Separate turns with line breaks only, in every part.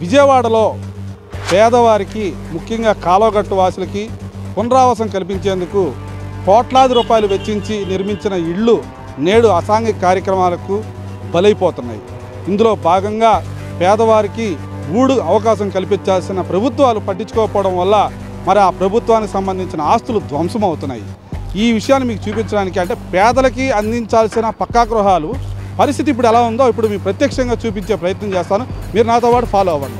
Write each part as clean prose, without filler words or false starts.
విజయవాడలో పేదవారికి ముఖ్యంగా కాలువగట్టు వాసులకి పునరావాసం కల్పించేందుకు కోట్లాది రూపాయలు వెచ్చించి నిర్మించిన ఇళ్ళు నేడు అసాంఘిక కార్యక్రమాలకు బలైపోతున్నాయి. ఇందులో భాగంగా పేదవారికి గూడు అవకాశం కల్పించాల్సిన ప్రభుత్వాలు పట్టించుకోకపోవడం వల్ల మరి ఆ ప్రభుత్వానికి సంబంధించిన ఆస్తులు ధ్వంసం అవుతున్నాయి. ఈ విషయాన్ని మీకు చూపించడానికి అంటే పేదలకి అందించాల్సిన పక్కా గృహాలు పరిస్థితి ఇప్పుడు ఎలా ఉందో ఇప్పుడు మీకు ప్రత్యక్షంగా చూపించే ప్రయత్నం చేస్తాను. మీరు నాతో పాటు ఫాలో అవ్వండి.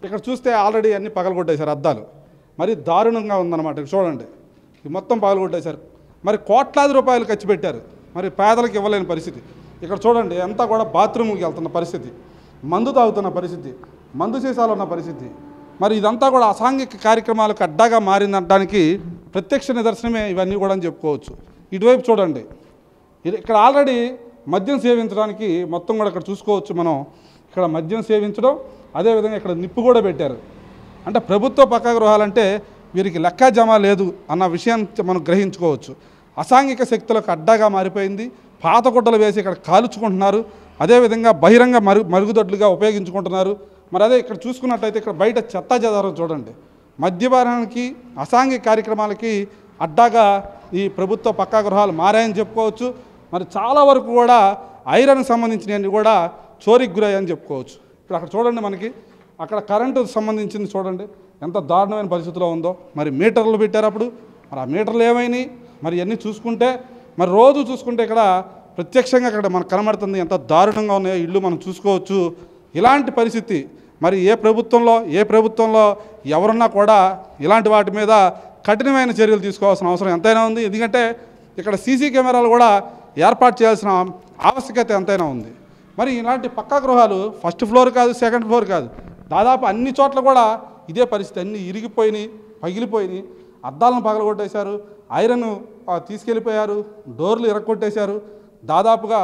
ఇక్కడ చూస్తే ఆల్రెడీ అన్ని పగలగొట్టేశారు అద్దాలు. మరి దారుణంగా ఉందన్నమాట. చూడండి, ఇది మొత్తం పగలగొట్టేశారు. మరి కోట్లాది రూపాయలు ఖర్చు పెట్టారు, మరి పేదలకు ఇవ్వలేని పరిస్థితి. ఇక్కడ చూడండి, అంతా కూడా బాత్రూమ్కి వెళ్తున్న పరిస్థితి, మందు తాగుతున్న పరిస్థితి, మందు సీసాలు ఉన్న పరిస్థితి. మరి ఇదంతా కూడా అసాంఘిక కార్యక్రమాలకు అడ్డాగా మారిందనడానికి ప్రత్యక్ష నిదర్శనమే ఇవన్నీ కూడా అని చెప్పుకోవచ్చు. ఇటువైపు చూడండి, ఇక్కడ ఆల్రెడీ మద్యం సేవించడానికి మొత్తం కూడా ఇక్కడ చూసుకోవచ్చు మనం. ఇక్కడ మద్యం సేవించడం, అదేవిధంగా ఇక్కడ నిప్పు కూడా పెట్టారు. అంటే ప్రభుత్వ పక్కా గృహాలంటే వీరికి లెక్క జమ లేదు అన్న విషయాన్ని మనం గ్రహించుకోవచ్చు. అసాంఘిక శక్తులకు అడ్డాగా మారిపోయింది. పాత గుడ్డలు వేసి ఇక్కడ కాల్చుకుంటున్నారు, అదేవిధంగా బహిరంగ మరుగుదొడ్లుగా ఉపయోగించుకుంటున్నారు. మరి అదే ఇక్కడ చూసుకున్నట్టయితే ఇక్కడ బయట చెత్త చెదారం చూడండి. మద్యపానానికి అసాంఘిక కార్యక్రమాలకి అడ్డాగా ఈ ప్రభుత్వ పక్కా గృహాలు మారాయని చెప్పుకోవచ్చు. మరి చాలా వరకు కూడా ఐరన్కి సంబంధించినవన్నీ కూడా చోరీకి గురయ్యని చెప్పుకోవచ్చు. ఇప్పుడు అక్కడ చూడండి, మనకి అక్కడ కరెంటు సంబంధించింది చూడండి ఎంత దారుణమైన పరిస్థితిలో ఉందో. మరి మీటర్లు పెట్టారు అప్పుడు, మరి ఆ మీటర్లు ఏమైనాయి మరి ఇవన్నీ చూసుకుంటే, మరి రోజు చూసుకుంటే ఇక్కడ ప్రత్యక్షంగా ఇక్కడ మనకు కనబడుతుంది ఎంత దారుణంగా ఉన్నాయో ఇళ్ళు మనం చూసుకోవచ్చు. ఇలాంటి పరిస్థితి మరి ఏ ప్రభుత్వంలో ఎవరున్నా కూడా ఇలాంటి వాటి మీద కఠినమైన చర్యలు తీసుకోవాల్సిన అవసరం ఎంతైనా ఉంది. ఎందుకంటే ఇక్కడ సీసీ కెమెరాలు కూడా ఏర్పాటు చేయాల్సిన ఆవశ్యకత ఎంతైనా ఉంది. మరి ఇలాంటి పక్కా గృహాలు ఫస్ట్ ఫ్లోర్ కాదు, సెకండ్ ఫ్లోర్ కాదు, దాదాపు అన్ని చోట్ల కూడా ఇదే పరిస్థితి. అన్నీ ఇరిగిపోయినాయి, పగిలిపోయినాయి, అద్దాలను పగలగొట్టేశారు, ఐరన్ తీసుకెళ్ళిపోయారు, డోర్లు ఇరగొట్టేశారు, దాదాపుగా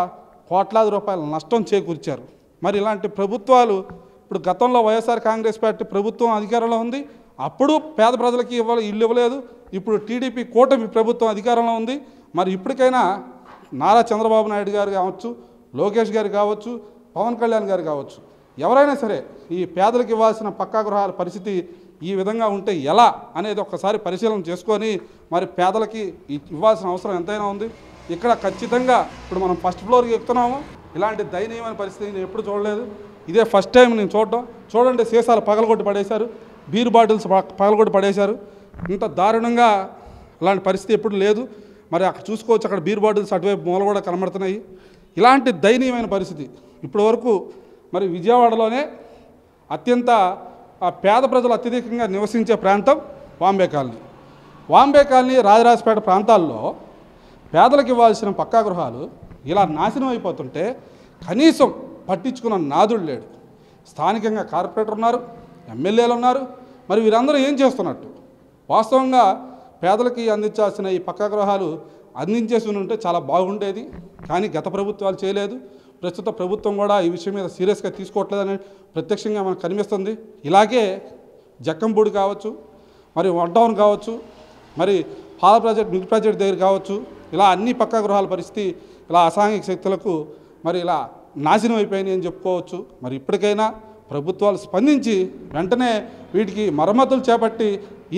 కోట్లాది రూపాయల నష్టం చేకూర్చారు. మరి ఇలాంటి ప్రభుత్వాలు ఇప్పుడు గతంలో వైఎస్ఆర్ కాంగ్రెస్ పార్టీ ప్రభుత్వం అధికారంలో ఉంది, అప్పుడు పేద ప్రజలకి ఇల్లు ఇవ్వలేదు. ఇప్పుడు టీడీపీ కూటమి ప్రభుత్వం అధికారంలో ఉంది. మరి ఇప్పటికైనా నారా చంద్రబాబు నాయుడు గారు కావచ్చు, లోకేష్ గారు కావచ్చు, పవన్ కళ్యాణ్ గారు కావచ్చు, ఎవరైనా సరే ఈ పేదలకు ఇవ్వాల్సిన పక్కా గృహాల పరిస్థితి ఈ విధంగా ఉంటే ఎలా అనేది ఒక్కసారి పరిశీలన చేసుకొని మరి పేదలకి ఇవ్వాల్సిన అవసరం ఎంతైనా ఉంది. ఇక్కడ ఖచ్చితంగా ఇప్పుడు మనం ఫస్ట్ ఫ్లోర్కి ఎక్కుతున్నాము, ఇలాంటి దయనీయమైన పరిస్థితి నేను ఎప్పుడు చూడలేదు. ఇదే ఫస్ట్ టైం నేను చూడటం. చూడండి, సీసాలు పగలగొట్టి పడేశారు, బీర్ బాటిల్స్ పగలగొట్టి పడేశారు. ఇంత దారుణంగా ఇలాంటి పరిస్థితి ఎప్పుడు లేదు. మరి అక్కడ చూసుకోవచ్చు, అక్కడ బీర్ బాటిల్స్ అటువైపు మూల కూడా కనబడుతున్నాయి. ఇలాంటి దయనీయమైన పరిస్థితి ఇప్పటి వరకు మరి విజయవాడలోనే అత్యంత పేద ప్రజలు అత్యధికంగా నివసించే ప్రాంతం వాంబే కాలనీ. వాంబే కాలనీ, రాజరాజపేట ప్రాంతాల్లో పేదలకు ఇవ్వాల్సిన పక్కా గృహాలు ఇలా నాశనం అయిపోతుంటే కనీసం పట్టించుకున్న నాదుడు లేడు. స్థానికంగా కార్పొరేటర్ ఉన్నారు, ఎమ్మెల్యేలు ఉన్నారు. మరి వీరందరూ ఏం చేస్తున్నట్టు? వాస్తవంగా పేదలకి అందించాల్సిన ఈ పక్కా గృహాలు అందించేసి ఉంటే చాలా బాగుండేది. కానీ గత ప్రభుత్వాలు చేయలేదు. ప్రస్తుత ప్రభుత్వం కూడా ఈ విషయం మీద సీరియస్గా తీసుకోవట్లేదని ప్రత్యక్షంగా మనకు కనిపిస్తుంది. ఇలాగే జక్కంపూడి కావచ్చు, మరి వన్ టౌన్ కావచ్చు, మరి పాల ప్రాజెక్ట్ మిల్క్ ప్రాజెక్ట్ దగ్గర కావచ్చు, ఇలా అన్ని పక్కా గృహాల పరిస్థితి ఇలా అసాంఘిక శక్తులకు మరి ఇలా నాశనం అయిపోయినాయి అని చెప్పుకోవచ్చు. మరి ఇప్పటికైనా ప్రభుత్వాలు స్పందించి వెంటనే వీటికి మరమ్మతులు చేపట్టి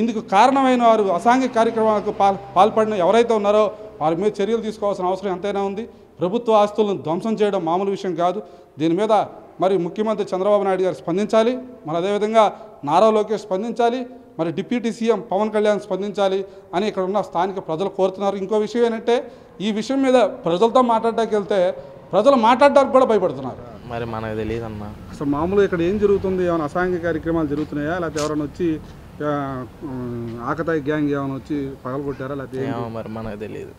ఇందుకు కారణమైన వారు అసాంఘిక కార్యక్రమాలకు పాల్పడిన ఎవరైతే ఉన్నారో వారి మీద చర్యలు తీసుకోవాల్సిన అవసరం ఎంతైనా ఉంది. ప్రభుత్వ ఆస్తులను ధ్వంసం చేయడం మామూలు విషయం కాదు. దీని మీద మరి ముఖ్యమంత్రి చంద్రబాబు నాయుడు గారు స్పందించాలి. మరి అదేవిధంగా నారా లోకేష్ స్పందించాలి. మరి డిప్యూటీ సీఎం పవన్ కళ్యాణ్ స్పందించాలి అని ఇక్కడ ఉన్న స్థానిక ప్రజలు కోరుతున్నారు. ఇంకో విషయం ఏంటంటే ఈ విషయం మీద ప్రజలతో మాట్లాడడానికి వెళ్తే ప్రజలు మాట్లాడడానికి కూడా భయపడుతున్నారు.
మరి మనకు తెలియదు అన్న.
అసలు మామూలుగా ఇక్కడ ఏం జరుగుతుంది? ఏమైనా అసాంఘిక కార్యక్రమాలు జరుగుతున్నాయా, లేకపోతే ఎవరైనా వచ్చి ఆకతాయి గ్యాంగ్ ఏమైనా వచ్చి పగలగొట్టారా, లేకపోతే
మరి మనకు తెలియదు.